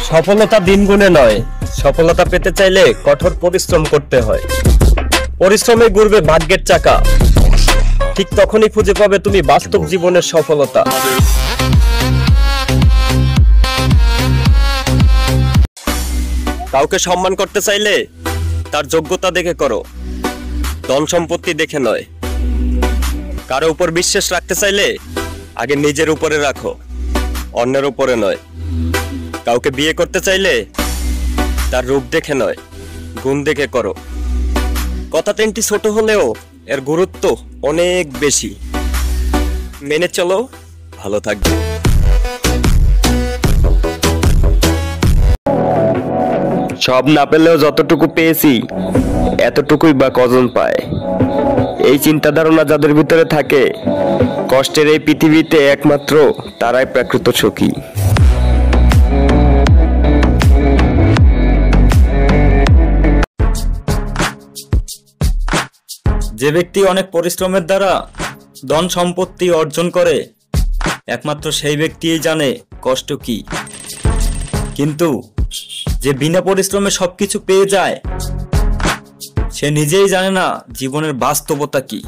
সফলতা দিন গুণে নয়, সফলতা পেতে চাইলে কঠোর পরিশ্রম করতে হয়। পরিশ্রমে ঘুরবে ভাগ্যের চাকা, ঠিক তখনই খুঁজে পাবে তুমি বাস্তব জীবনের সফলতা। কাউকে সম্মান করতে চাইলে তার যোগ্যতা দেখে করো, ধন সম্পত্তি দেখে নয়। কারো উপর বিশ্বাস রাখতে চাইলে আগে নিজের উপরে রাখো, অন্যের উপরে নয়। কাউকে বিয়ে করতে চাইলে তার রূপ দেখে নয়, গুণ দেখে করো। কথা তিনটি ছোট হলেও এর গুরুত্ব অনেক বেশি। মেনে চলো, ভালো থাকবে। সব না পেলেও যতটুকু পেয়েছি এতটুকুই বা কজন পায়। এই চিন্তা ধারণা যাদের ভিতরে থাকে, কষ্টের এই পৃথিবীতে একমাত্র তারাই প্রকৃত সুখী। যে ব্যক্তি অনেক পরিশ্রমের দ্বারা ধন সম্পত্তি অর্জন করে, একমাত্র সেই ব্যক্তিই জানে কষ্ট কি। কিন্তু যে বিনা পরিশ্রমে সবকিছু পেয়ে যায়, সে নিজেই জানে না জীবনের বাস্তবতা কি।